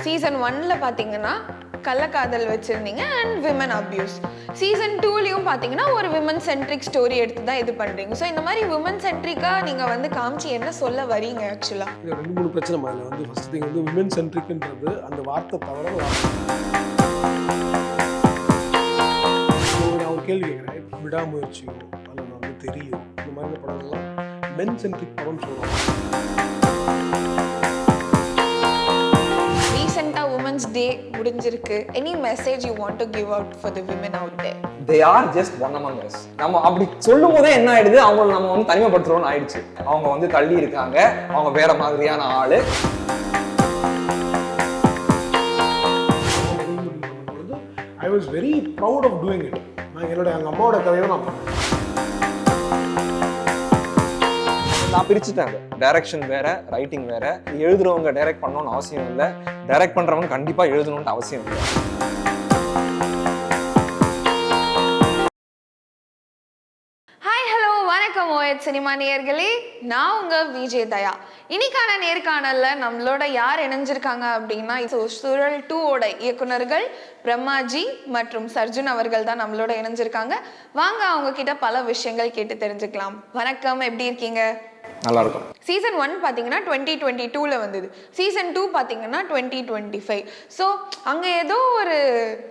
Season 1ல பார்த்தீங்கன்னா கள்ளக்காதல் வச்சுருந்தீங்க அண்ட் விமன் அப்யூஸ். சீசன் 2லையும் பார்த்தீங்கன்னா ஒரு விமன் சென்ட்ரிக் ஸ்டோரி எடுத்து தான் இது பண்ணுறீங்க. ஸோ இந்த மாதிரி விமன் சென்ட்ரிக்காக நீங்கள் வந்து காமிச்சு என்ன சொல்ல வரீங்க ஆக்சுவலாக? இது 2-3 பிரச்சனை அதில் வந்து ஃபஸ்ட் திங் வந்து விமன் சென்ட்ரிக்ன்றது அந்த வார்த்தை தவிர நான் ஒரு கேள்வி கேட்குறேன். விடாமுயற்சியோ அல்லது வந்து தெரியும் இந்த மாதிரி படங்கள்லாம் மென் சென்ட்ரிக் படம்னு சொல்லுவாங்க. Women's Day முடிஞ்சிருக்கு. Any message you want to give out for the women out there? They are just one among us. நம்ம அப்படி சொல்லும் போதே என்ன ஆயிடுது, அவங்கள நம்ம வந்து தனிமைப்படுத்துறோம்னு ஆயிடுச்சு. அவங்க வந்து தள்ளி இருக்காங்க, அவங்க வேற மாதிரியான ஆளு. I was very proud of doing it. நான் என்னோட எங்கள் அம்மாவோட கதையை நான் பண்ணேன். நான் பிரிச்சுட்டாங்க. டைரக்ஷன் வேற, ரைட்டிங் வேற. எழுதுறவங்க டைரக்ட் பண்ணணும்னு அவசியம் இல்லை, டைரக்ட் பண்றவங்க கண்டிப்பா எழுதணும்னு அவசியம் இல்லை. ஹாய் ஹலோ வணக்கம் ஓஎட் சினிமா நேயர்களே, நான் உங்க விஜய் தயா. இன்னைக்கான நேர்காணல்ல நம்மளோட யார் இணைஞ்சிருக்காங்க அப்படின்னா சுழல் 2ஓட இயக்குனர்கள் பிரம்மாஜி மற்றும் சர்ஜுன் அவர்கள் தான் நம்மளோட இணைஞ்சிருக்காங்க. வாங்க அவங்க கிட்ட பல விஷயங்கள் கேட்டு தெரிஞ்சுக்கலாம். வணக்கம், எப்படி இருக்கீங்க? நல்லா இருக்கும். சீசன் 1 பார்த்தீங்கன்னா 2022ல வந்தது. சீசன் 2 பார்த்தீங்கன்னா 2025. ஸோ அங்கே ஏதோ ஒரு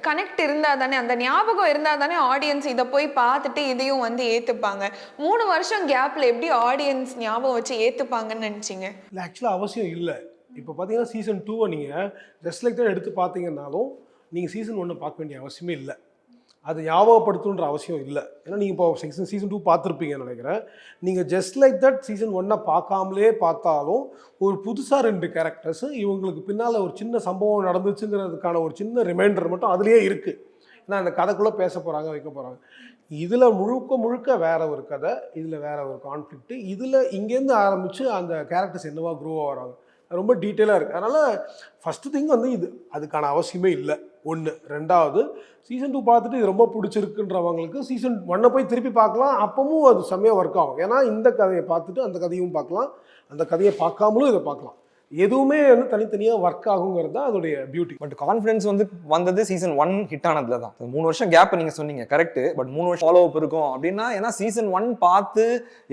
கனெக்ட் இருந்தால் தானே, அந்த ஞாபகம் இருந்தால் தானே ஆடியன்ஸ் இதை போய் பார்த்துட்டு இதையும் வந்து ஏற்றுப்பாங்க. 3 வருஷம் கேப்பில் எப்படி ஆடியன்ஸ் ஞாபகம் வச்சு ஏற்றுப்பாங்கன்னு நினச்சிங்க? இல்லை, ஆக்சுவலாக அவசியம் இல்லை. இப்போ பார்த்தீங்கன்னா சீசன் 2வை நீங்கள் ஜஸ்ட் லைக் தான் எடுத்து பார்த்தீங்கன்னாலும் நீங்கள் சீசன் 1 பார்க்க வேண்டிய அவசியமே இல்லை. அது ஞாபகப்படுத்தணுன்ற அவசியம் இல்லை. ஏன்னா நீங்கள் இப்போ சீசன் 2 பார்த்துருப்பீங்கன்னு நினைக்கிறேன். நீங்கள் ஜஸ்ட் லைக் தட் சீசன் 1 பார்க்காமலே பார்த்தாலும் ஒரு புதுசாக 2 கேரக்டர்ஸு இவங்களுக்கு பின்னால் ஒரு சின்ன சம்பவம் நடந்துச்சுங்கிறதுக்கான ஒரு சின்ன ரிமைண்டர் மட்டும் அதுலேயே இருக்குது. ஏன்னா அந்த கதைக்குள்ளே பேச போகிறாங்க, வைக்க போகிறாங்க. இதில் முழுக்க வேற ஒரு கதை, இதில் வேற ஒரு கான்ஃப்ளிக்ட்டு. இதில் இங்கேருந்து ஆரம்பித்து அந்த கேரக்டர்ஸ் என்னவா க்ரோவாக வராங்க, ரொம்ப டீட்டெயிலாக இருக்குது. அதனால் ஃபஸ்ட்டு திங் வந்து இது அதுக்கான அவசியமே இல்லை. 1. 2வது சீசன் 2 பார்த்துட்டு இது ரொம்ப பிடிச்சிருக்குன்றவங்களுக்கு சீசன் 1 போய் திருப்பி பார்க்கலாம். அப்பவும் அது செம்மையாக ஒர்க் ஆகும். ஏன்னா இந்த கதையை பார்த்துட்டு அந்த கதையும் பார்க்கலாம், அந்த கதையை பார்க்காமலும் இதை பார்க்கலாம். எதுவுமே வந்து தனித்தனியாக ஒர்க் ஆகுங்கிறது தான் அதோடைய பியூட்டி. பட் கான்ஃபிடன்ஸ் வந்து வந்தது சீசன் 1 ஹிட் ஆனதுல தான். 3 வருஷம் கேப் நீங்கள் சொன்னீங்க, கரெக்ட். பட் 3 வருஷம் ஃபாலோ அப் இருக்கும் அப்படின்னா, ஏன்னா சீசன் 1 பார்த்து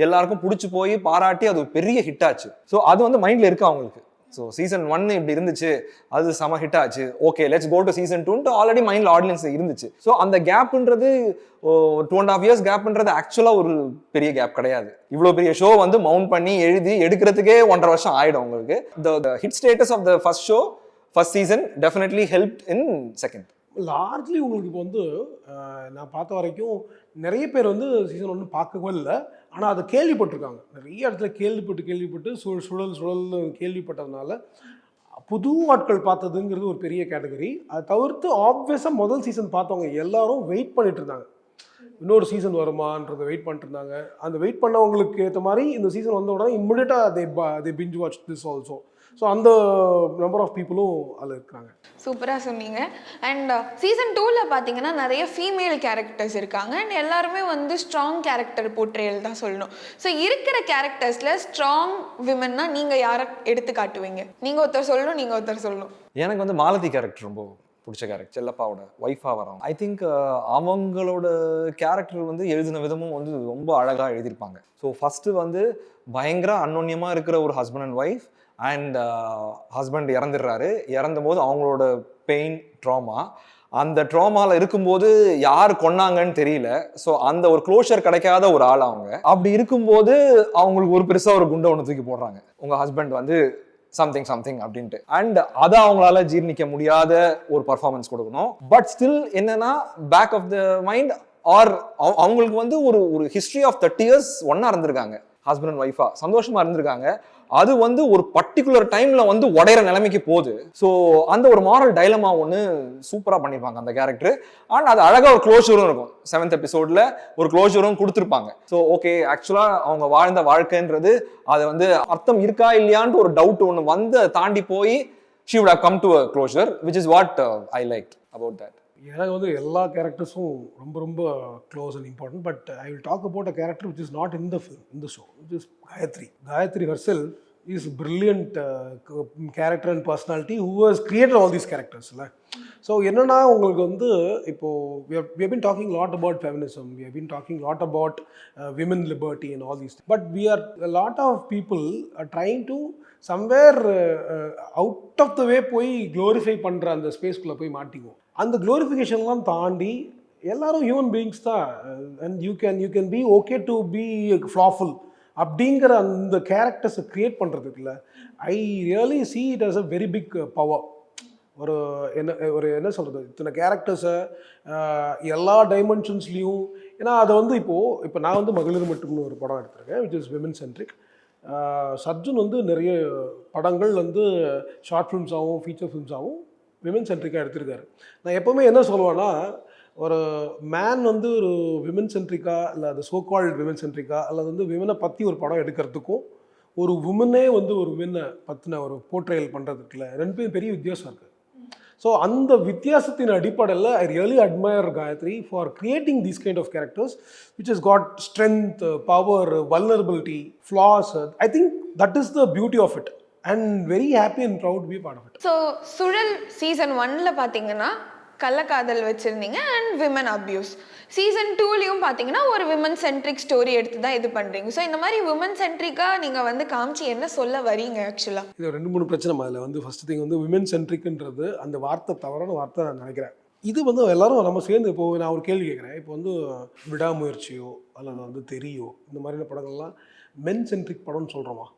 எல்லாருக்கும் பிடிச்சி போய் பாராட்டி அது பெரிய ஹிட் ஆச்சு. ஸோ அது வந்து மைண்டில் இருக்கு அவங்களுக்கு. ஸோ சீசன் 1 இப்படி இருந்துச்சு, அது செம ஹிட் ஆச்சு, okay let's go to season 2 already மைண்டில் ஆடியன்ஸ் இருந்துச்சு. ஸோ அந்த கேப்ன்றது 2.5 years கேப்ன்றது ஆக்சுவலாக ஒரு பெரிய கேப் கிடையாது. இவ்வளோ பெரிய ஷோ வந்து மவுண்ட் பண்ணி எழுதி எடுக்கிறதுக்கே 1.5 வருஷம் ஆகிடும் உங்களுக்கு. The hit status of the first show, first season definitely help in second. Largely உங்களுக்கு இப்போ வந்து நான் பார்த்த வரைக்கும் நிறைய பேர் வந்து சீசன் 1 பார்க்கவே இல்லை, ஆனால் அதை கேள்விப்பட்டிருக்காங்க. நிறைய இடத்துல கேள்விப்பட்டு சுழல் கேள்விப்பட்டதுனால புது ஆட்கள் பார்த்ததுங்கிறது ஒரு பெரிய கேட்டகரி. அதை தவிர்த்து ஆப்வியஸாக முதல் சீசன் பார்த்தவங்க எல்லாரும் வெயிட் பண்ணிட்டு இருந்தாங்க, இன்னொரு சீசன் வருமானதை வெயிட் பண்ணிட்டு இருந்தாங்க. அந்த வெயிட் பண்ணவங்களுக்கு ஏற்ற மாதிரி இந்த சீசன் வந்த உடனே இம்மிடியட்டாக they binge watch this also. So அந்த நம்பர் ஆஃப் பீப்புளும் அதில் இருக்காங்க. சூப்பராக சொன்னீங்க. அண்ட் சீசன் 2ல பார்த்தீங்கன்னா நிறைய ஃபீமேல் கேரக்டர்ஸ் இருக்காங்க அண்ட் எல்லாருமே வந்து ஸ்ட்ராங் கேரக்டர் போர்ட்ரேல் தான் சொல்லணும். ஸோ இருக்கிற கேரக்டர்ஸில் ஸ்ட்ராங் விமன்னா நீங்கள் யாரை எடுத்து காட்டுவீங்க? நீங்கள் ஒருத்தர் சொல்லணும், நீங்கள் ஒருத்தர் சொல்லணும். எனக்கு வந்து மாலதி கேரக்டர் ரொம்ப பிடிச்ச கேரக்டர். செல்லப்பாவோட ஒய்ஃபாக வரோம். ஐ திங்க் அவங்களோட கேரக்டர் வந்து எழுதின விதமும் வந்து ரொம்ப அழகாக எழுதியிருப்பாங்க. ஸோ ஃபஸ்ட்டு வந்து பயங்கர அன்னோன்யமாக இருக்கிற ஒரு husband and wife, and husband இறந்துடுறாரு. இறந்த போது அவங்களோட பெயின், ட்ராமா, அந்த ட்ராமாவில் இருக்கும்போது யார் கொன்னாங்கன்னு தெரியல. ஸோ அந்த ஒரு க்ளோஷர் கிடைக்காத ஒரு ஆள் அவங்க. அப்படி இருக்கும்போது அவங்களுக்கு ஒரு பெருசாக ஒரு குண்டை ஒன்று தூக்கி போடுறாங்க, உங்கள் ஹஸ்பண்ட் வந்து சம்திங் அப்படின்ட்டு. அண்ட் அதை அவங்களால ஜீர்ணிக்க முடியாத ஒரு பர்ஃபார்மன்ஸ் கொடுக்கணும். பட் ஸ்டில் என்னன்னா back of the mind are அவங்களுக்கு வந்து ஒரு ஹிஸ்ட்ரி ஆஃப் 30 years ஒன்னா இருந்திருக்காங்க, ஹஸ்பண்ட் அண்ட் ஒய்ஃபா சந்தோஷமா இருந்திருக்காங்க. அது வந்து ஒரு பர்டிகுலர் டைம்ல வந்து உடையிற நிலைமைக்கு போகுது. ஸோ அந்த ஒரு மாரல் டைலமா ஒன்று சூப்பராக பண்ணியிருப்பாங்க அந்த கேரக்டர். அண்ட் அது அழகாக ஒரு க்ளோஷரும் இருக்கும். 7th எபிசோட்ல ஒரு க்ளோஷரும் கொடுத்துருப்பாங்க. ஸோ ஓகே, ஆக்சுவலாக அவங்க வாழ்ந்த வாழ்க்கைன்றது அது வந்து அர்த்தம் இருக்கா இல்லையான்ட்டு ஒரு டவுட் ஒன்று வந்து தாண்டி போய் she would have come to a closure, which is what I liked about that. எனக்கு வந்து எல்லா கேரக்டர்ஸும் ரொம்ப close and important. But I will talk about a character which is not in the show, which is Gayathri. Gayathri herself is brilliant character and personality who has created all these கேரக்டர்ஸ்ல. So என்னன்னா உங்களுக்கு வந்து இப்போது we have been talking a lot about feminism, we have been talking a lot about women liberty and all these things, but a lot of people are trying to somewhere out of the way போய் glorify பண்ணுற அந்த ஸ்பேஸ்க்குள்ளே போய் மாட்டிக்குவோம். அந்த க்ளோரிஃபிகேஷன்லாம் தாண்டி எல்லாரும் ஹியூமன் பீயிங்ஸ் தான், and you can be okay to be flawful அப்படிங்கிற அந்த கேரக்டர்ஸை க்ரியேட் பண்ணுறதுக்குல I really see it as a very big power. என்ன சொல்கிறது, இத்தனை கேரக்டர்ஸை எல்லா டைமென்ஷன்ஸ்லேயும், ஏன்னா அதை வந்து இப்போ நான் வந்து மகளிர் மட்டும்னு ஒரு படம் எடுத்திருக்கேன் which is women centric. Sarjun வந்து நிறைய படங்கள் வந்து ஷார்ட் ஃபிலிம்ஸாகவும் ஃபீச்சர் ஃபிலிம்ஸாகவும் விமன் சென்ட்ரிக்காக எடுத்திருக்காரு. நான் எப்போவுமே என்ன சொல்லுவேன்னா, ஒரு மேன் வந்து ஒரு விமன் சென்ட்ரிக்கா இல்லை அது சோ கால்ட் விமன் சென்ட்ரிக்கா அல்லது வந்து விமனை பற்றி ஒரு படம் எடுக்கிறதுக்கும் ஒரு உமனே வந்து ஒரு விமனை பற்றின ஒரு போர்ட்ரேயல் பண்ணுறதுக்குல ரெண்டு பேரும் பெரிய வித்தியாசம் இருக்குது. ஸோ அந்த வித்தியாசத்தின் அடிப்படையில் I really admire Gayathri for creating these kind of characters which is got strength, power, vulnerability, flaws. I think that is the beauty of it and very happy and proud to be part of it. So Suzhal season 1ல் பார்த்தீங்கன்னா கள்ளக்காதல் வச்சுருந்தீங்க and women abuse. Season 2லையும் பார்த்தீங்கன்னா ஒரு women centric story எடுத்து தான் இது பண்ணுறீங்க. ஸோ இந்த மாதிரி விமன் சென்ட்ரிக்காக நீங்கள் வந்து காமிச்சு என்ன சொல்ல வரீங்க ஆக்சுவலாக? இது 2-3 பிரச்சனை. அதில் வந்து ஃபஸ்ட் திங் வந்து விமன் சென்ட்ரிக்ன்றது அந்த வார்த்தை தவறான வார்த்தை நான் நினைக்கிறேன். இது வந்து எல்லாரும் நம்ம சேர்ந்து இப்போது நான் ஒரு கேள்வி கேட்குறேன். இப்போ வந்து விடாமுயற்சியோ அல்லது வந்து தெரியோ இந்த மாதிரியான படங்கள்லாம் மென் சென்ட்ரிக் படம்னு சொல்கிறோமா?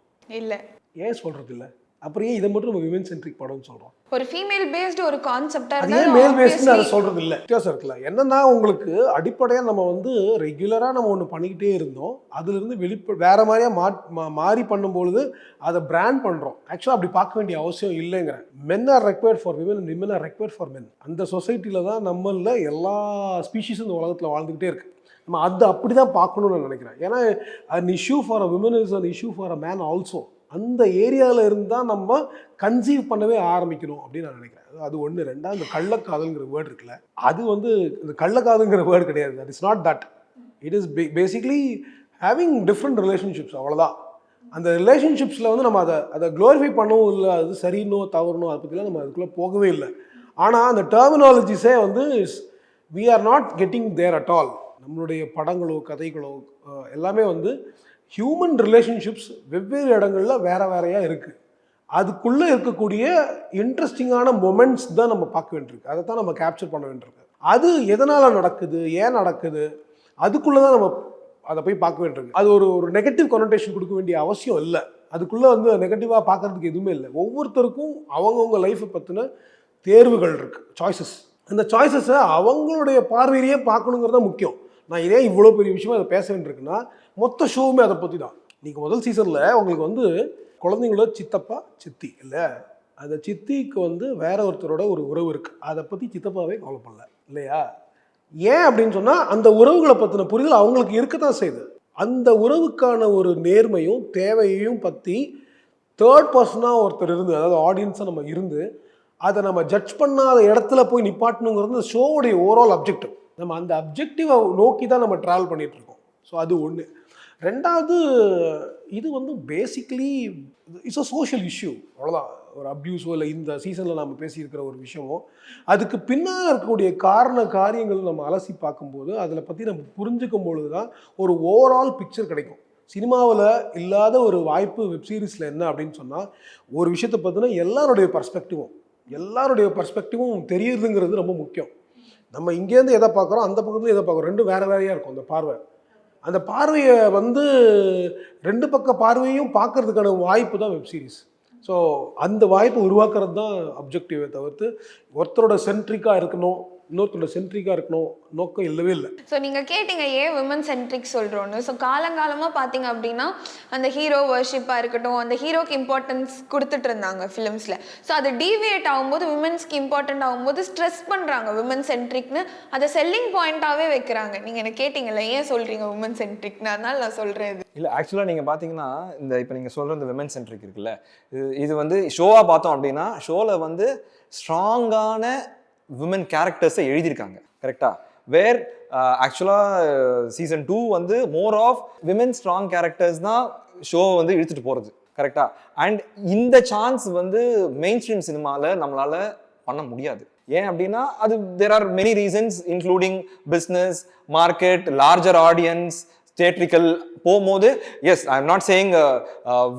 இல்லை. ஏன் சொல்கிறது இல்லை? அப்புறம் ஏன் இதை மட்டும் நம்ம விமன் சென்ட்ரிக் படம்னு சொல்கிறோம்? ஒரு ஃபீமேல் பேஸ்டு ஒரு கான்செப்டாக அது ஏன் மேல் பேஸ்டுன்னு அதை சொல்கிறது இல்லை? வித்தியாசம் இருக்குல்ல. என்னன்னா உங்களுக்கு அடிப்படையாக நம்ம வந்து ரெகுலராக நம்ம ஒன்று பண்ணிக்கிட்டே இருந்தோம், அதுலேருந்து வேறு மாதிரியாக மாறி பண்ணும்பொழுது அதை பிராண்ட் பண்ணுறோம். ஆக்சுவலாக அப்படி பார்க்க வேண்டிய அவசியம் இல்லைங்கிறேன். Men are required for women and women are required for men. அந்த சொசைட்டியில் தான் நம்மள எல்லா ஸ்பீஷீஸும் இந்த உலகத்தில் வாழ்ந்துக்கிட்டே இருக்குது. நம்ம அது அப்படி தான் பார்க்கணும்னு நான் நினைக்கிறேன். ஏன்னா an issue for a women is an issue for a man also. அந்த ஏரியாவில் இருந்தால் நம்ம கன்சீவ் பண்ணவே ஆரம்பிக்கணும் அப்படின்னு நான் நினைக்கிறேன். அது ஒன்று. ரெண்டாவது, இந்த கள்ளக்காதல்ங்கிற வேர்டு இருக்குல்ல, அது வந்து இந்த கள்ளக்காதல்ங்கிற வேர்டு கிடையாது. That is not that. It is basically having different relationships, அவ்வளோதான். அந்த ரிலேஷன்ஷிப்ஸில் வந்து நம்ம அதை க்ளோரிஃபை பண்ணவும் இல்லை, அது சரினோ தவறுனோ அதை பற்றிலாம் நம்ம அதுக்குள்ளே போகவே இல்லை. ஆனால் அந்த டெர்மினாலஜிஸே வந்து we are not getting there at all. நம்மளுடைய படங்களோ கதைகளோ எல்லாமே வந்து ஹியூமன் ரிலேஷன்ஷிப்ஸ் வெவ்வேறு இடங்களில் வேறையாக இருக்குது. அதுக்குள்ளே இருக்கக்கூடிய இன்ட்ரெஸ்டிங்கான மொமெண்ட்ஸ் தான் நம்ம பார்க்க வேண்டியிருக்கு. அதை தான் நம்ம கேப்சர் பண்ண வேண்டியிருக்கு. அது எதனால் நடக்குது, ஏன் நடக்குது, அதுக்குள்ளே தான் நம்ம அதை போய் பார்க்க வேண்டியிருக்கு. அது ஒரு நெகட்டிவ் கொனோட்டேஷன் கொடுக்க வேண்டிய அவசியம் இல்லை. அதுக்குள்ளே வந்து நெகட்டிவாக பார்க்குறதுக்கு எதுவுமே இல்லை. ஒவ்வொருத்தருக்கும் அவங்கவுங்க லைஃப்பை பற்றின தேர்வுகள் இருக்குது, சாய்ஸஸ். அந்த சாய்ஸஸை அவங்களுடைய பார்வையிலேயே பார்க்கணுங்கிறது தான் முக்கியம். நான் இதே இவ்வளோ பெரிய விஷயமா அதை பேச வேண்டியிருக்குன்னா மொத்த ஷோவுமே அதை பற்றி தான். நீங்கள் முதல் சீசனில் உங்களுக்கு வந்து குழந்தைங்களோட சித்தப்பா சித்தி இல்லை, அந்த சித்திக்கு வந்து வேற ஒருத்தரோட ஒரு உறவு இருக்குது, அதை பற்றி சித்தப்பாவே கவலை பண்ணல இல்லையா? ஏன் அப்படின்னு சொன்னால் அந்த உறவுகளை பற்றின புரிதல் அவங்களுக்கு இருக்கத்தான் செய்யுது. அந்த உறவுக்கான ஒரு நேர்மையும் தேவையையும் பற்றி தேர்ட் பர்சனாக ஒருத்தர் இருந்து, அதாவது ஆடியன்ஸாக நம்ம இருந்து அதை நம்ம ஜட்ஜ் பண்ணாத இடத்துல போய் நிப்பாட்டணுங்கிறது ஷோவுடைய ஓவரால் அப்ஜெக்டிவ். நம்ம அந்த அப்ஜெக்டிவை நோக்கி தான் நம்ம ட்ராவல் பண்ணிகிட்ருக்கோம். ஸோ அது ஒன்று. ரெண்டாவது, இது வந்து basically it's a social issue, அவ்வளோதான். ஒரு அப்யூஸோ இல்லை இந்த சீசனில் நம்ம பேசியிருக்கிற ஒரு விஷயமோ அதுக்கு பின்னால் இருக்கக்கூடிய காரியங்கள் நம்ம அலசி பார்க்கும்போது அதில் பற்றி நம்ம புரிஞ்சுக்கும் பொழுது தான் ஒரு ஓவரால் பிக்சர் கிடைக்கும். சினிமாவில் இல்லாத ஒரு வாய்ப்பு வெப்சீரிஸில் என்ன அப்படின்னு சொன்னால், ஒரு விஷயத்தை பற்றினா எல்லாருடைய பர்ஸ்பெக்டிவும் தெரியுதுங்கிறது ரொம்ப முக்கியம். நம்ம இங்கேருந்து எதை பார்க்குறோம், அந்த பக்கத்தில் எதை பார்க்குறோம், ரெண்டும் வேறையாக இருக்கும். அந்த பார்வையை வந்து ரெண்டு பக்க பார்வையும் பார்க்கறதுக்கான வாய்ப்பு தான் வெப்சீரிஸ். ஸோ அந்த வாய்ப்பை உருவாக்குறது தான் அப்ஜெக்டிவை தவிர்த்து ஒருத்தரோட சென்ட்ரிக்காக இருக்கணும், இன்னொருத்தரோட சென்ட்ரிக்காக இருக்கணும் நோக்கம் இல்லவே இல்லை. ஸோ நீங்கள் கேட்டிங்க ஏன் விமன் சென்ட்ரிக் சொல்கிறோன்னு. ஸோ காலங்காலமாக பார்த்தீங்க அப்படின்னா அந்த ஹீரோ வர்ஷிப்பாக இருக்கட்டும், அந்த ஹீரோக்கு இம்பார்ட்டன்ஸ் கொடுத்துட்டு இருந்தாங்க ஃபிலிம்ஸில். ஸோ அது டீவியேட் ஆகும்போது விமன்ஸ்க்கு இம்பார்ட்டன்ட் ஆகும்போது ஸ்ட்ரெஸ் பண்ணுறாங்க விமன் சென்ட்ரிக்னு, அதை செல்லிங் பாயிண்ட்டாகவே வைக்கிறாங்க. நீங்கள் என்ன கேட்டிங்கல்ல ஏன் சொல்கிறீங்க விமன் சென்ட்ரிக்னு, அதனால நான் சொல்கிறேன். இது இல்லை, ஆக்சுவலாக நீங்கள் பார்த்தீங்கன்னா இப்போ நீங்கள் சொல்கிற இந்த விமன் சென்ட்ரிக் இருக்குல்ல, இது வந்து ஷோவாக பார்த்தோம் அப்படின்னா ஷோவில் வந்து ஸ்ட்ராங்கான விமன் கேரக்டர்ஸை எழுதியிருக்காங்க கரெக்டாக. வேர் ஆக்சுவலாக சீசன் 2 வந்து more of women strong characters தான் ஷோ வந்து இழுத்துட்டு போகிறது கரெக்டா? அண்ட் இந்த சான்ஸ் வந்து மெயின் ஸ்ட்ரீம் சினிமால நம்மளால பண்ண முடியாது. ஏன் அப்படின்னா அது there are many reasons including business, market, larger audience, theatrical போகும்போது. Yes, I am not saying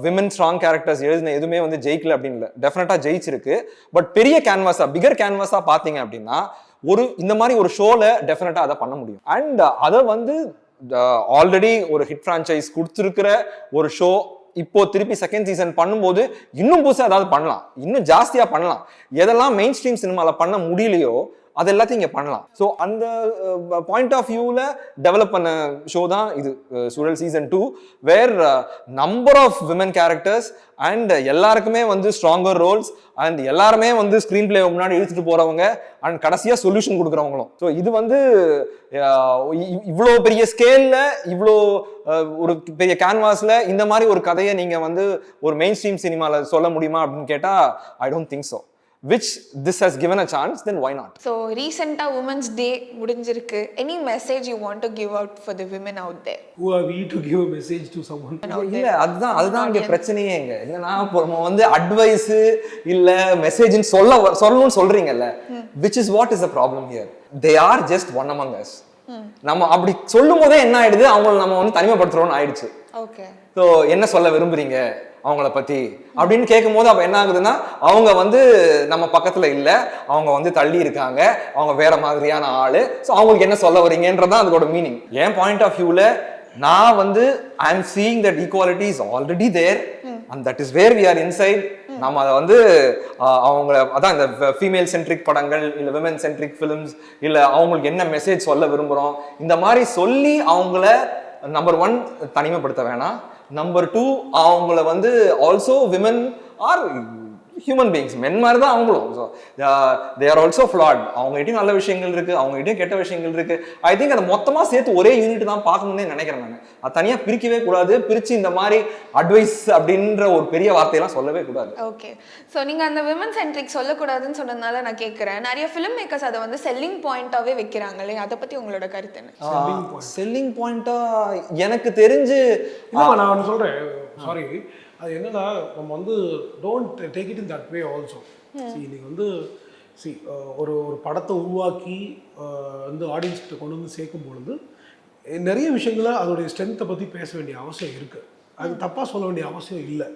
women strong characters எழுதின எதுவுமே வந்து ஜெயிக்கல அப்படின்னு இல்லை, டெஃபினட்டா ஜெயிச்சிருக்கு. பட் பெரிய கேன்வாஸா, பிகர் கேன்வாஸா பார்த்தீங்க அப்படின்னா இந்த மாதிரி ஒரு ஷோல டெஃபினட்டா அதை பண்ண முடியும். அண்ட் அதை வந்து ஆல்ரெடி ஒரு ஹிட் ஃப்ரான்ச்சைஸ் கொடுத்துருக்கிற ஒரு ஷோ இப்போ திருப்பி செகண்ட் சீசன் பண்ணும்போது இன்னும் புதுசாக ஏதாவது பண்ணலாம், இன்னும் ஜாஸ்தியா பண்ணலாம். எதெல்லாம் மெயின் ஸ்ட்ரீம் சினிமால பண்ண முடியலையோ அது எல்லாத்தையும் இங்க பண்ணலாம். ஸோ அந்த பாயிண்ட் ஆஃப் வியூல டெவலப் பண்ண ஷோ தான் இது Suzhal season 2, where number of women characters and எல்லாருக்குமே வந்து ஸ்ட்ராங்கர் ரோல்ஸ் அண்ட் எல்லாருமே வந்து ஸ்க்ரீன் பிளே முன்னாடி இழுத்துட்டு போறவங்க அண்ட் கடைசியா சொல்யூஷன் கொடுக்குறவங்களும். ஸோ இது வந்து இவ்வளோ பெரிய ஸ்கேல்ல, இவ்வளோ ஒரு பெரிய கேன்வாஸ்ல இந்த மாதிரி ஒரு கதையை நீங்க வந்து ஒரு மெயின் ஸ்ட்ரீம் சினிமால சொல்ல முடியுமா அப்படின்னு கேட்டா I don't think so. Which this has given a chance, then why not? So recent Women's Day முடிஞ்சிருக்கு. Any message you want to give out for the women out there? Who are we to give a message to someone? இல்ல அதுதான் இங்க பிரச்சனையே. இங்க என்னன்னா நம்ம வந்து advice இல்ல மெசேஜ்னு சொல்லணும்னு சொல்றீங்கல்ல, which is what is the problem here. They are just one among us. நம்ம அப்படி சொல்லும் போதே என்ன ஆயிடுது, அவங்களை நம்ம வந்து தனிமைப்படுத்துறோம்னு ஆயிடுச்சு. ஓகே. ஸோ என்ன சொல்ல விரும்புறீங்க அவங்கள பத்தி அப்படின்னு கேட்கும் போது அப்ப என்ன ஆகுதுன்னா அவங்க வந்து நம்ம பக்கத்துல இல்ல, அவங்க வந்து தள்ளி இருக்காங்க, அவங்க வேற மாதிரியான ஆளு. ஸோ அவங்களுக்கு என்ன சொல்ல வரீங்கன்றதான் அதோட மீனிங். என் பாயிண்ட் ஆஃப் வியூல நான் வந்து I am seeing that equality is already there and that is where we are inside. நம்ம அதை வந்து அவங்கள அதான் இந்த ஃபீமேல் சென்ட்ரிக் படங்கள் இல்ல விமன் சென்ட்ரிக் ஃபிலிம்ஸ் இல்ல அவங்களுக்கு என்ன மெசேஜ் சொல்ல விரும்புறோம் இந்த மாதிரி சொல்லி அவங்கள நம்பர் 1 தனிமைப்படுத்த வேணாம். நம்பர் 2 அவங்கள வந்து also women are human beings, men மாதிரி தான் அவங்களும். So they are also flawed. அவங்ககிட்டயும் நல்ல விஷயங்கள் இருக்கு, அவங்ககிட்டயும் கெட்ட விஷயங்கள் இருக்கு. ஐ திங்க் அதை மொத்தமா சேர்த்து ஒரே யூனிட் தான் பார்க்கணும்னு நினைக்கிறேன் நான். அது தனியா பிரிக்கவே கூடாது. பிரிச்சு இந்த மாதிரி அட்வைஸ் அப்படின்ற ஒரு பெரிய வார்த்தையெல்லாம் சொல்லவே கூடாது. ஓகே. ஸோ நீங்க அந்த விமன் சென்ட்ரிக் சொல்லக்கூடாதுன்னு சொன்னதுனால நான் கேட்கிறேன், நிறைய ஃபிலிம் மேக்கர்ஸ் அதை வந்து செல்லிங் பாயிண்டாவே வைக்கிறாங்களே, அதை பத்தி உங்களோட கருத்து என்ன? செல்லிங் பாயிண்டா எனக்கு தெரிஞ்சு நான் ஒன்று சொல்றேன், சாரி, அது என்னன்னா நம்ம வந்து don't take it in that way also. நீங்கள் வந்து ஒரு ஒரு படத்தை உருவாக்கி வந்து ஆடியன்ஸ் கிட்ட கொண்டு வந்து சேர்க்கும் பொழுது நிறைய விஷயங்களை அதோடைய ஸ்ட்ரென்த்தை பற்றி பேச வேண்டிய அவசியம் இருக்குது. அது தப்பாக சொல்ல வேண்டிய அவசியம் இல்லை.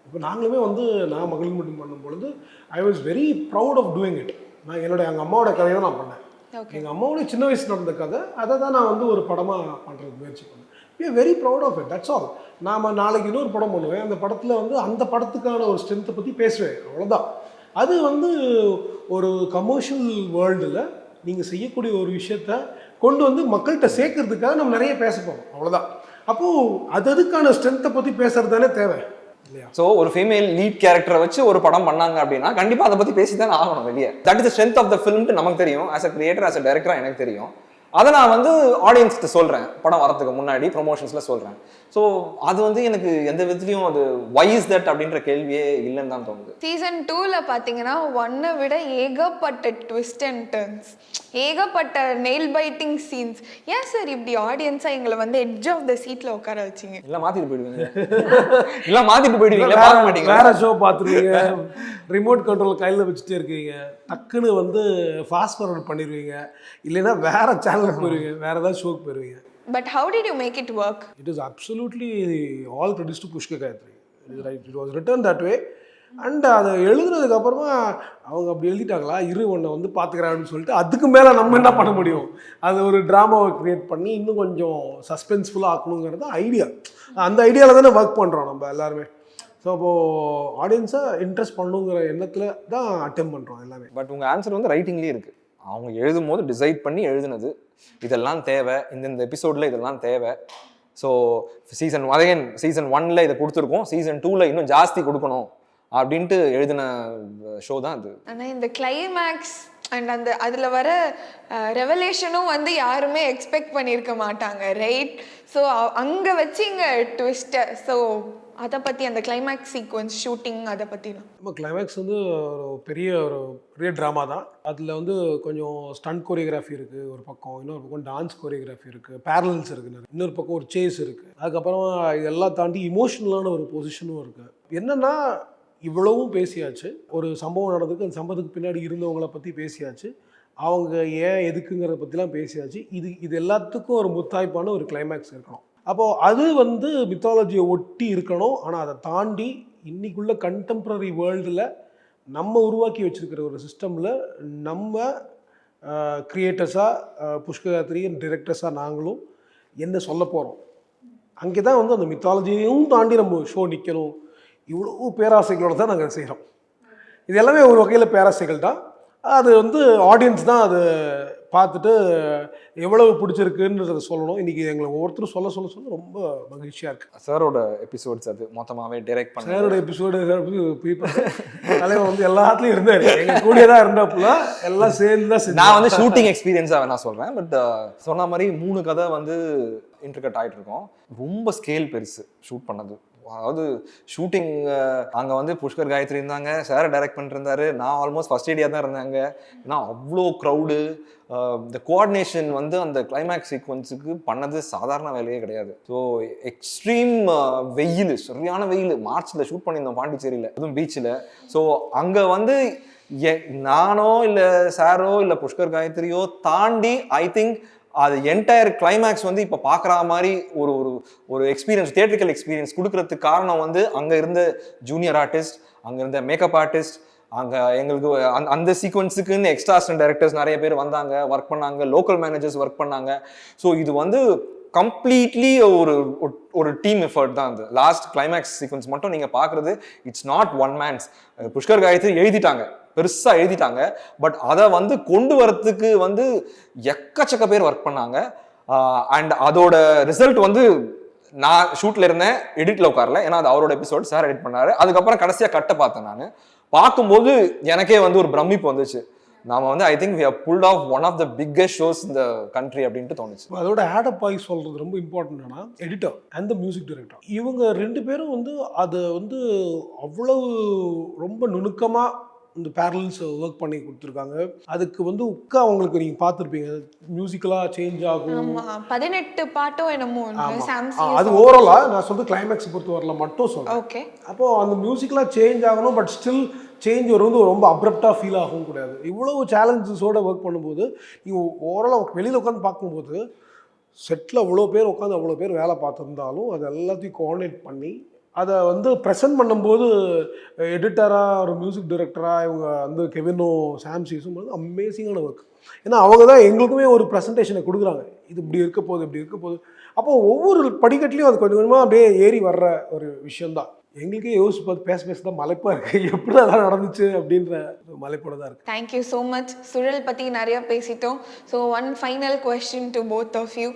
இப்போ நாங்களுமே வந்து நான் மகளிர் மட்டும் பண்ணும் பொழுது I was very proud of doing it. நான் எங்கள் அம்மாவோட கதையை தான் நான் பண்ணேன். எங்கள் அம்மாவோட சின்ன வயசு நடந்த கதை, அதை தான் நான் வந்து ஒரு படமாக பண்ணுறதுக்கு முயற்சி பண்ணேன். We are very proud of it, that's all. நாம் நாளைக்கு இன்னொரு படம் பண்ணுவேன், அந்த படத்தில் வந்து அந்த படத்துக்கான ஒரு ஸ்ட்ரென்த்தை பற்றி பேசுவேன், அவ்வளோதான். அது வந்து ஒரு கமர்ஷியல் வேர்ல்டில் நீங்கள் செய்யக்கூடிய ஒரு விஷயத்த கொண்டு வந்து மக்கள்கிட்ட சேர்க்கறதுக்காக நம்ம நிறைய பேச போகிறோம், அவ்வளோதான். அப்போது அதுக்கான ஸ்ட்ரென்த்தை பற்றி பேசுறது தானே தேவை இல்லையா? ஸோ ஒரு ஃபீமேல் லீட் கேரக்டரை வச்சு ஒரு படம் பண்ணாங்க அப்படின்னா கண்டிப்பாக அதை பற்றி பேசி தான் ஆகணும் வெளியே. That is the strength of the film நமக்கு தெரியும். As a creator, as a டைரக்டராக எனக்கு தெரியும். அதை நான் வந்து ஆடியன்ஸ்க்கு சொல்கிறேன், படம் வரதுக்கு முன்னாடி ப்ரொமோஷன்ஸில் சொல்கிறேன். ஸோ அது வந்து எனக்கு எந்த விதத்துலையும் அது வை இஸ் தட் அப்படின்ற கேள்வியே இல்லைன்னு தான் தோணுது. சீசன் 2ல பார்த்தீங்கன்னா 1 விட ஏகப்பட்ட ட்விஸ்ட் அண்ட் டர்ன்ஸ், ஏகப்பட்ட நெயில் பைட்டிங் சீன்ஸ். ஏன் சார் இப்படி ஆடியன்ஸாக எங்களை வந்து எட்ஜ் ஆஃப் த சீட்டில் உட்கார வச்சிங்க? இல்லை மாற்றிட்டு போயிடுவீங்க, இல்லை மாற்றிட்டு போயிடுவீங்க, பார்க்க மாட்டீங்க, வேற ஷோ பார்த்துருவீங்க, ரிமோட் கண்ட்ரோல் கையில் வச்சுட்டே இருக்கீங்க, டக்குன்னு வந்து ஃபாஸ்ட் ஃபார்வர்ட் பண்ணிடுவீங்க, இல்லைன்னா வேற சேனலுக்கு போயிடுவீங்க, வேற ஏதாவது ஷோக்கு போயிடுவீங்க. But how did you make it work? It is absolutely all credits to Pushka Gayatri. It was written that way. And அதை எழுதுனதுக்கு அப்புறமா அவங்க அப்படி எழுதிட்டாங்களா, ஒன்றை வந்து பார்த்துக்கிறான்னு சொல்லிட்டு அதுக்கு மேலே நம்ம என்ன பண்ண முடியும்? அது ஒரு ட்ராமாவை க்ரியேட் பண்ணி இன்னும் கொஞ்சம் சஸ்பென்ஸ்ஃபுல்லாக ஆக்கணுங்கிறது ஐடியா. அந்த ஐடியாவில் தானே ஒர்க் பண்ணுறோம் நம்ம எல்லாருமே. ஸோ அப்போது ஆடியன்ஸை இன்ட்ரெஸ்ட் பண்ணணுங்கிற எண்ணத்தில் தான் அட்டெம்ப்ட் பண்ணுறோம் எல்லாமே. பட் உங்கள் ஆன்சர் வந்து ரைட்டிங்லேயே இருக்குது. அவங்க எழுதும் போது டிசைட் பண்ணி எழுதுனது, இதெல்லாம் தேவை, இந்த எபிசோடில் இதெல்லாம் தேவை. ஸோ சீசன் 1ல் இதை கொடுத்துருக்கோம், சீசன் 2ல் இன்னும் ஜாஸ்தி கொடுக்கணும் அப்படின்ட்டு எழுதின ஷோ தான் அது. ஆனால் இந்த கிளைமேக்ஸ் அண்ட் அதில் வர ரெவலேஷனும் வந்து யாருமே எக்ஸ்பெக்ட் பண்ணியிருக்க மாட்டாங்க, ரைட்? ஸோ அங்கே வச்சு இங்கே ட்விஸ்ட்டை. ஸோ அதை பற்றி அந்த கிளைமேக்ஸ் சீக்வன்ஸ் ஷூட்டிங் அதை பற்றிலாம்? நம்ம கிளைமேக்ஸ் வந்து ஒரு பெரிய ட்ராமா தான். அதில் வந்து கொஞ்சம் ஸ்டண்ட் கோரியோகிராஃபி இருக்குது ஒரு பக்கம், இன்னொரு பக்கம் டான்ஸ் கோரியோகிராஃபி இருக்குது, பேரலல்ஸ் இருக்குது, இன்னொரு பக்கம் ஒரு சேஸ் இருக்குது, அதுக்கப்புறம் இதெல்லாம் தாண்டி இமோஷனலான ஒரு பொசிஷனும் இருக்குது. என்னென்னா இவ்வளவும் பேசியாச்சு, ஒரு சம்பவம் நடந்ததுக்கு அந்த சம்பவத்துக்கு பின்னாடி இருந்தவங்கள பற்றி பேசியாச்சு, அவங்க ஏன் எதுக்குங்கிறத பற்றிலாம் பேசியாச்சு. இது எல்லாத்துக்கும் ஒரு முத்தாய்ப்பான ஒரு கிளைமேக்ஸ் இருக்கணும். அப்போது அது வந்து மித்தாலஜியை ஒட்டி இருக்கணும். ஆனால் அதை தாண்டி இன்றைக்குள்ள கண்டெம்ப்ரரி வேர்ல்டில் நம்ம உருவாக்கி வச்சுருக்கிற ஒரு சிஸ்டமில் நம்ம கிரியேட்டர்ஸாக புஷ்கராத்திரி டிரெக்டர்ஸாக நாங்களும் என்ன சொல்ல போகிறோம், அங்கே தான் வந்து அந்த மித்தாலஜியையும் தாண்டி நம்ம ஷோ நிற்கணும். இவ்வளோ பேராசைகளோடு தான் நாங்கள் செய்கிறோம். இது எல்லாமே ஒரு வகையில் பேராசைகள் தான். அது வந்து ஆடியன்ஸ் தான் அது பார்த்துட்டு எவ்வளவு பிடிச்சிருக்குன்றத சொல்லணும். இன்றைக்கி எங்களை ஒவ்வொருத்தரும் சொல்ல ரொம்ப மகிழ்ச்சியாக இருக்குது. சாரோட எபிசோட்ஸ் அது மொத்தமாகவே டைரக்ட் பண்ண சாரோட எபிசோடு தலைவர் வந்து எல்லாத்துலேயும் இருந்தார், எங்கள் கூடிய தான் இருந்தாப்புல, எல்லாம் சேர்ந்து தான். நான் வந்து ஷூட்டிங் எக்ஸ்பீரியன்ஸாக நான் சொல்கிறேன். பட் சொன்ன மாதிரி 3 கதை வந்து இன்டர்கட் ஆகிட்டு இருக்கோம். ரொம்ப ஸ்கேல் பெருசு ஷூட் பண்ணது. அதாவது ஷூட்டிங் அங்கே வந்து புஷ்கர் காயத்ரி இருந்தாங்க, சாரை டைரக்ட் பண்ணிருந்தாரு, நான் ஆல்மோஸ்ட் ஃபர்ஸ்ட் ஏடியா தான் இருந்தாங்க. ஏன்னா அவ்வளோ க்ரௌடு, இந்த கோஆர்டினேஷன் வந்து அந்த கிளைமேக்ஸ் சீக்வன்ஸுக்கு பண்ணது சாதாரண வேலையே கிடையாது. ஸோ எக்ஸ்ட்ரீம் வெயில், சரியான வெயில். மார்ச்சில் ஷூட் பண்ணியிருந்தோம் பாண்டிச்சேரியில், அதுவும் பீச்சில். ஸோ அங்கே வந்து நானோ இல்லை சாரோ இல்லை புஷ்கர் காயத்ரியோ தாண்டி ஐ திங்க் அது என்டையர் கிளைமேக்ஸ் வந்து இப்போ பார்க்குற மாதிரி ஒரு ஒரு ஒரு எக்ஸ்பீரியன்ஸ், தியேட்ரிக்கல் எக்ஸ்பீரியன்ஸ் கொடுக்கறதுக்கு காரணம் வந்து அங்கே இருந்த ஜூனியர் ஆர்டிஸ்ட், அங்கே இருந்த மேக்கப் ஆர்டிஸ்ட், அங்கே எங்களுக்கு அந்த சீக்வன்ஸுக்குன்னு எக்ஸ்ட்ரா அசிஸ்டன்ட் டைரக்டர்ஸ் நிறைய பேர் வந்தாங்க, ஒர்க் பண்ணாங்க, லோக்கல் மேனேஜர்ஸ் ஒர்க் பண்ணாங்க. ஸோ இது வந்து கம்ப்ளீட்லி ஒரு டீம் எஃபர்ட் தான். அந்த லாஸ்ட் கிளைமேக்ஸ் சீக்வன்ஸ் மட்டும் நீங்கள் பார்க்குறது it's not one man's. Pushkar Gayathri எழுதிட்டாங்க, பெருசாக எழுதிட்டாங்க, பட் அதை வந்து கொண்டு வரத்துக்கு வந்து எக்கச்சக்க பேர் ஒர்க் பண்ணாங்க. அண்ட் அதோட ரிசல்ட் வந்து நான் ஷூட்டில் இருந்தேன், எடிட்டில் உட்காரல, ஏன்னா அது அவரோட எபிசோட், சார் எடிட் பண்ணாரு. அதுக்கப்புறம் கடைசியாக கட்டை பார்த்தேன். நான் பார்க்கும்போது எனக்கே வந்து ஒரு பிரமிப்பு வந்துச்சு. நாம வந்து I think we have pulled off one of the biggest shows in the country அப்படின்ட்டு தோணுச்சு. அதோட ஆடப் ஆகி சொல்கிறது ரொம்ப இம்பார்ட்டன்ட்னா editor and the music director, இவங்க 2 பேரும் வந்து அதை வந்து அவ்வளவு ரொம்ப நுணுக்கமாக இந்த பேரல்ஸ் ஒர்க் பண்ணி கொடுத்துருக்காங்க. அதுக்கு வந்து அவங்களுக்கு நீங்கள் பார்த்துருப்பீங்க, மியூசிக்கலாக சேஞ்ச் ஆகும். 18 பாட்டோ என்னமோ. அது ஓவராலாக நான் சொல்றது கிளைமேக்ஸ் பொறுத்த வரல மட்டும் சொல்றேன். ஓகே. அப்போது அந்த மியூசிக்கலாக சேஞ்ச் ஆகணும், பட் ஸ்டில் சேஞ்ச் வந்து ரொம்ப அப்ரப்டாக ஃபீல் ஆகவும் கூடாது. இவ்வளோ சேலஞ்சஸோடு ஒர்க் பண்ணும்போது நீங்கள் ஓவராலாக வெளியில் உட்காந்து பார்க்கும்போது செட்டில் அவ்வளோ பேர் உட்காந்து அவ்வளோ பேர் வேலை பார்த்துருந்தாலும் அது எல்லாத்தையும் கோஆர்டினேட் பண்ணி அதை வந்து ப்ரெசென்ட் பண்ணும்போது எடிட்டராக ஒரு மியூசிக் டைரக்டராக இவங்க வந்து கெவினும் சாம்சீஸும் வந்து அமேசிங்கான ஒர்க். ஏன்னா அவங்க தான் எங்களுக்குமே ஒரு ப்ரெசன்டேஷனை கொடுக்குறாங்க, இது இப்படி இருக்க போகுது இப்படி இருக்க போகுது. அப்போது ஒவ்வொரு படிக்கட்டுலையும் அது கொஞ்சம் கொஞ்சமாக அப்படியே ஏறி வர்ற ஒரு விஷயந்தான். எங்களுக்கே யோசிச்சு பார்த்து பேச தான் மலைப்பாக இருக்குது, எப்படி அதெல்லாம் நடந்துச்சு அப்படின்ற மலைப்போட தான் இருக்குது. Thank you so much. சுழல் பற்றி நிறையா பேசிட்டோம். So one final question to both of you.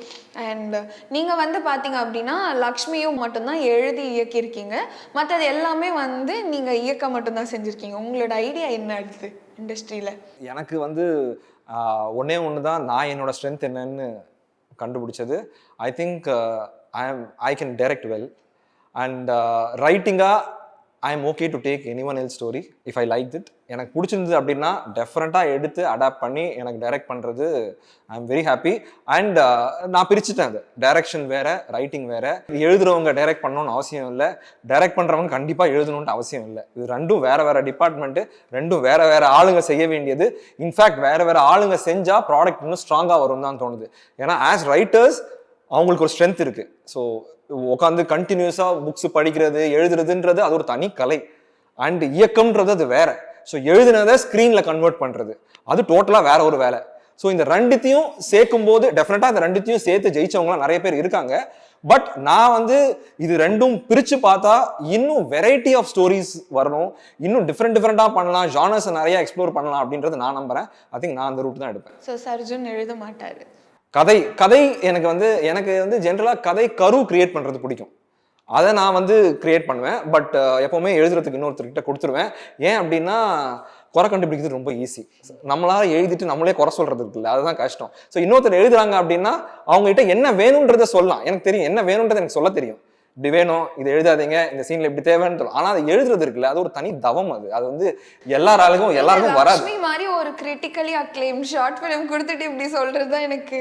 And நீங்கள் வந்து பார்த்தீங்க அப்படின்னா லக்ஷ்மியும் மட்டும்தான் எழுதி இயக்கியிருக்கீங்க, மற்றது எல்லாமே வந்து நீங்கள் இயக்க மட்டும்தான் செஞ்சுருக்கீங்க. உங்களோட ஐடியா என்ன அடுத்து இண்டஸ்ட்ரியில்? எனக்கு வந்து ஒன்று தான் நான் என்னோட ஸ்ட்ரென்த் என்னன்னு கண்டுபிடிச்சது. I think I can direct well. And ரைட்டிங்காக I am okay to take any one L story if I like it. எனக்கு பிடிச்சிருந்தது அப்படின்னா டெஃபரெண்ட்டாக எடுத்து அடாப்ட் பண்ணி எனக்கு டைரக்ட் பண்ணுறது I am very happy. And நான் பிரிச்சுட்டேன், அது டைரக்ஷன் வேறு, ரைட்டிங் வேறு. எழுதுறவங்க டைரக்ட் பண்ணணும்னு அவசியம் இல்லை, டைரக்ட் பண்ணுறவங்க கண்டிப்பாக எழுதணுன்ட்டு அவசியம் இல்லை. இது ரெண்டும் வேறு டிபார்ட்மெண்ட்டு, ரெண்டும் வேறு ஆளுங்க செய்ய வேண்டியது. இன்ஃபேக்ட் வேறு ஆளுங்க செஞ்சால் ப்ராடக்ட் இன்னும் ஸ்ட்ராங்காக வரும் தான் தோணுது. ஏன்னா ஆஸ் ரைட்டர்ஸ் அவங்களுக்கு ஒரு ஸ்ட்ரென்த் இருக்குது. ஸோ உட்காந்து கண்டினியூஸாக புக்ஸ் படிக்கிறது எழுதுறதுன்றது அது ஒரு தனி கலை. அண்ட் இயக்கம்ன்றது அது வேற. ஸோ எழுதுனதை ஸ்க்ரீனில் கன்வெர்ட் பண்ணுறது அது டோட்டலாக வேற ஒரு வேலை. ஸோ இந்த ரெண்டுத்தையும் சேர்க்கும் போது டெஃபினட்டாக இந்த ரெண்டுத்தையும் சேர்த்து ஜெயிச்சவங்களாம் நிறைய பேர் இருக்காங்க. பட் நான் வந்து இது ரெண்டும் பிரித்து பார்த்தா இன்னும் வெரைட்டி ஆஃப் ஸ்டோரிஸ் வரணும், இன்னும் டிஃப்ரெண்ட்டாக பண்ணலாம், ஜானர்ஸை நிறைய எக்ஸ்ப்ளோர் பண்ணலாம் அப்படின்றது நான் நம்புறேன். ஐ திங்க் நான் அந்த ரூட் தான் எடுப்பேன். ஸோ சர்ஜுன் எழுத மாட்டாரு. கதை எனக்கு வந்து ஜென்ரலாக கதை கரு கிரியேட் பண்ணுறது பிடிக்கும், அதை நான் வந்து கிரியேட் பண்ணுவேன். பட் எப்போவுமே எழுதுறதுக்கு இன்னொருத்தர்கிட்ட கொடுத்துருவேன். ஏன் அப்படின்னா குறை கண்டுபிடிக்கிறது ரொம்ப ஈஸி, நம்மளால எழுதிட்டு நம்மளே குறை சொல்றது இருக்குல்ல, அதுதான் கஷ்டம். ஸோ இன்னொருத்தர் எழுதுறாங்க அப்படின்னா அவங்ககிட்ட என்ன வேணுன்றதை சொல்லலாம். எனக்கு தெரியும் என்ன வேணுன்றதை எனக்கு சொல்ல தெரியும். இப்படி வேணும், இதை எழுதாதீங்க, இந்த சீன்ல இப்படி தேவைன்னு தோணும். ஆனா அது எழுதுறது இருக்குல்ல, அது ஒரு தனி தவம். அது வந்து எல்லாருக்கும் வராது. லக்ஷ்மி மாதிரி ஒரு கிரிட்டிக்கலி அக்ளைம் ஷார்ட் ஃபிலிம் கொடுத்துட்டு இப்படி சொல்றது தான் எனக்கு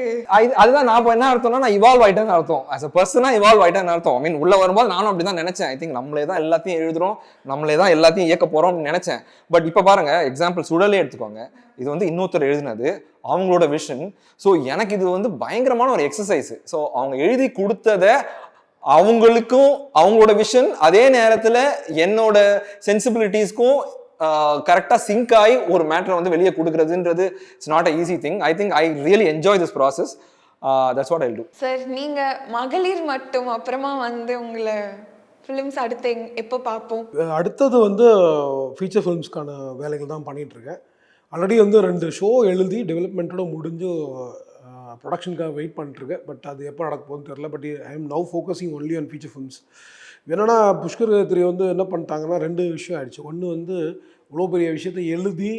அதுதான் நான் என்ன அர்த்தம்னா, நான் இவால்வ் ஆயிட்டேன்னு அர்த்தம். ஆஸ் அ பர்சனா இவால்வ் ஆயிட்டேன்னு அர்த்தம். ஐ மீன் உள்ள வரும்போது நானும் அப்படிதான் நினைச்சேன். ஐ திங்க் நம்மளே தான் எல்லாத்தையும் எழுதுறோம், நம்மளே தான் எல்லாத்தையும் இயக்க போறோம்னு நினைச்சேன். பட் இப்ப பாருங்க, எக்ஸாம்பிள் சுடலே எடுத்துக்கோங்க. இது வந்து இன்னொருத்தர் எழுதினது, அவங்களோட விஷன். ஸோ எனக்கு இது வந்து பயங்கரமான ஒரு எக்ஸசைஸ். ஸோ அவங்க எழுதி கொடுத்ததை அவங்களுக்கும் அவங்களோட விஷன் அதே நேரத்தில் என்னோட சென்சிபிலிட்டிஸ்க்கும் கரெக்டாக சிங்க் ஆகி ஒரு மேட்டரை வந்து வெளியே கொடுக்குறதுன்றது it's not a easy thing. I think I really enjoy this process. That's what I do. Sir, நீங்க மகளிர் மட்டும் அப்புறமா வந்து உங்களை ஃபிலிம்ஸ் அடுத்து எப்போ பார்ப்போம்? அடுத்தது வந்து ஃபீச்சர் ஃபிலிம்ஸ்க்கான வேலைகள் தான் பண்ணிகிட்ருக்கேன். ஆல்ரெடி வந்து 2 ஷோ எழுதி டெவலப்மெண்ட்டோட முடிஞ்சு ப்ரொடக்ஷனுக்காக வெயிட் பண்ணிட்டுருக்கேன். பட் அது எப்போ நடக்க போகுதுன்னு தெரில. But I am now focusing only on feature films. என்னென்னா புஷ்கர் 3 வந்து என்ன பண்ணிட்டாங்கன்னா 2 விஷயம் ஆயிடுச்சு. ஒன்று வந்து இவ்வளோ பெரிய விஷயத்தை எழுதி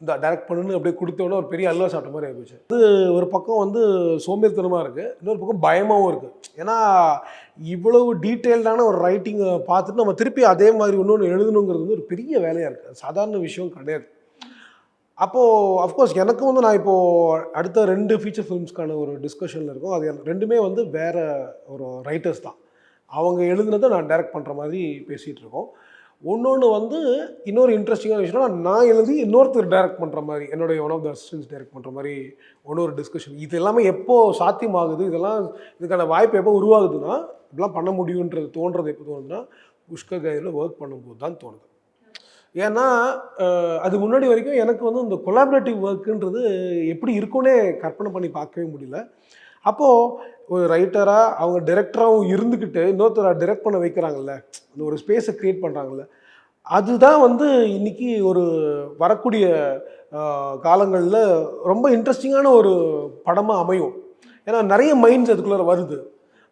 இந்த டைரக்ட் பண்ணுன்னு அப்படியே கொடுத்தோன்னே ஒரு பெரிய அல்வா சாப்பிட்ட மாதிரி ஆகிப்போச்சு. அது ஒரு பக்கம் வந்து சோம்பேறித்தனமாக இருக்குது, இன்னொரு பக்கம் பயமாகவும் இருக்குது. ஏன்னா இவ்வளவு டீட்டெயில்டான ஒரு ரைட்டிங்கை பார்த்துட்டு நம்ம திருப்பி அதே மாதிரி இன்னொன்று எழுதணுங்கிறது வந்து ஒரு பெரிய வேலையாக இருக்குது. சாதாரண விஷயம் கிடையாது. அப்போது அஃப்கோர்ஸ் எனக்கும் வந்து நான் இப்போது அடுத்த 2 ஃபீச்சர் ஃபிலிம்ஸ்க்கான ஒரு டிஸ்கஷனில் இருக்கும். அது 2மே வந்து வேறு ஒரு ரைட்டர்ஸ் தான். அவங்க எழுதுனதை நான் டைரக்ட் பண்ணுற மாதிரி பேசிகிட்டு இருக்கோம். ஒன்று வந்து இன்னொரு இன்ட்ரெஸ்டிங்கான விஷயம்னா, நான் எழுதி இன்னொருத்தர் டைரக்ட் பண்ணுற மாதிரி, என்னுடைய one of the assistants direct பண்ணுற மாதிரி ஒரு டிஸ்கஷன். இது எல்லாமே எப்போது சாத்தியமாகுது, இதுக்கான வாய்ப்பு எப்போ உருவாகுதுன்னா, இப்படிலாம் பண்ண முடியுன்றது தோன்றது எப்போ தோணுதுன்னா, புஷ்கர் கைதில் ஒர்க் பண்ணும்போது தான் தோணுது. ஏன்னா அது முன்னாடி வரைக்கும் எனக்கு வந்து இந்த கொலாபரேட்டிவ் ஒர்க்குன்றது எப்படி இருக்குன்னே கற்பனை பண்ணி பார்க்கவே முடியல. அப்போது ஒரு ரைட்டராக அவங்க டைரக்டராகவும் இருந்துக்கிட்டு இன்னொருத்தரை டைரக்ட் பண்ண வைக்கிறாங்கல்ல, அந்த ஒரு ஸ்பேஸை க்ரியேட் பண்ணுறாங்கல்ல, அதுதான் வந்து இன்றைக்கி ஒரு வரக்கூடிய காலங்களில் ரொம்ப இன்ட்ரெஸ்டிங்கான ஒரு படமாக அமையும். ஏன்னா நிறைய மைண்ட்ஸ் அதுக்குள்ளே வருது.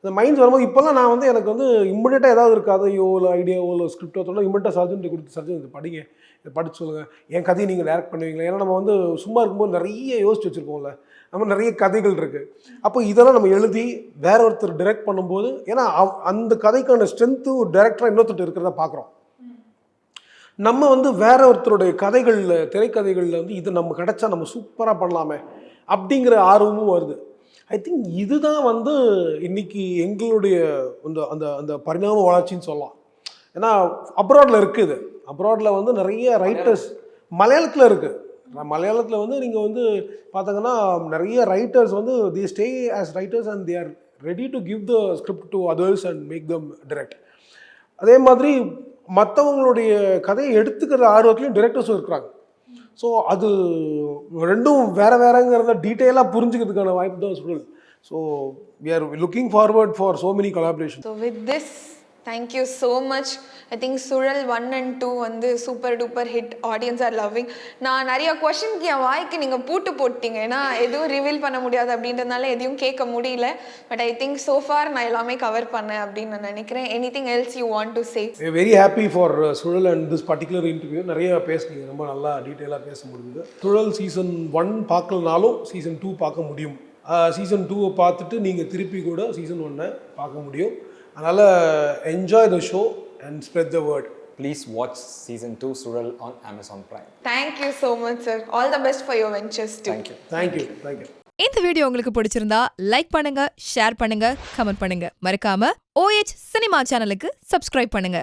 அந்த மைண்ட்ஸ் வரும்போது இப்போல்லாம் நான் வந்து எனக்கு வந்து இம்மிடியட்டாக ஏதாவது ஒரு கதையோ இல்லை ஐடியாவோ இல்லை ஸ்கிரிப்டோ தோணும், இம்மிடியட்டாக சர்ஜன்ட்டு கொடுத்து சர்ஜன் இது படிங்க, இதை படித்து சொல்லுங்கள், என் கதையை நீங்கள் டைரக்ட் பண்ணுவீங்களா? ஏன்னா நம்ம வந்து சும்மா இருக்கும்போது நிறைய யோசிச்சு வச்சுருக்கோம்ல, நம்ம நிறைய கதைகள் இருக்குது. அப்போ இதெல்லாம் நம்ம எழுதி வேற ஒருத்தர் டைரக்ட் பண்ணும்போது, ஏன்னா அந்த கதைக்கான ஸ்ட்ரென்த்து ஒரு டைரக்டராக இன்னொருத்தர் இருக்கிறத பார்க்குறோம். நம்ம வந்து வேற ஒருத்தருடைய கதைகளில், திரைக்கதைகளில் வந்து இது நம்ம கிடச்சா நம்ம சூப்பராக பண்ணலாமே அப்படிங்கிற ஆர்வமும் வருது. ஐ திங்க் இதுதான் வந்து இன்றைக்கி எங்களுடைய அந்த அந்த அந்த பரிணாம வளர்ச்சின்னு சொல்லலாம். ஏன்னா அப்ராடில் இருக்குது, அப்ராடில் வந்து நிறைய ரைட்டர்ஸ் மலையாளத்தில் இருக்குது. மலையாளத்தில் வந்து நீங்கள் வந்து பார்த்தாங்கன்னா நிறைய ரைட்டர்ஸ் வந்து they stay as writers and they are ready to give the script to others and make them direct. அதே மாதிரி மற்றவங்களுடைய கதையை எடுத்துக்கிற ஆர்வத்துலையும் டைரக்டர்ஸும் இருக்கிறாங்க. ஸோ அது ரெண்டும் வேறங்கிறத டீட்டெயிலாக புரிஞ்சுக்கிறதுக்கான வாய்ப்பு தான் Suzhal. So we are looking forward for so many collaboration. So with this thank you so much. I think சுழல் 1 and 2 வந்து super duper hit, audience R loving. நான் நிறைய கொஷனுக்கு என் வாய்க்கு நீங்கள் பூட்டு போட்டீங்க, ஏன்னா எதுவும் ரிவீல் பண்ண முடியாது அப்படின்றதுனால எதையும் கேட்க முடியல. But I think so far நான் எல்லாமே கவர் பண்ணேன் அப்படின்னு நான் நினைக்கிறேன். Anything else you want to say? Very happy for சுழல் அண்ட் திஸ் பர்டிகுலர் இன்டர்வியூ. நிறைய பேசுனீங்க, ரொம்ப நல்லா டீட்டெயிலாக பேச முடியுது. சுழல் சீசன் 1 பார்க்கலனாலும் சீசன் 2 பார்க்க முடியும். சீசன் 2 பார்த்துட்டு நீங்கள் திருப்பி கூட சீசன் 1 பார்க்க முடியும். அதனால் enjoy the show and spread the word. Please watch season 2 Sural on Amazon Prime. Thank you so much sir. All the best for your ventures too. Thank you. இந்த வீடியோ உங்களுக்கு பிடிச்சிருந்தா லைக் பண்ணுங்க, share பண்ணுங்க, comment பண்ணுங்க. மறக்காம OH cinema சேனலுக்கு subscribe பண்ணுங்க.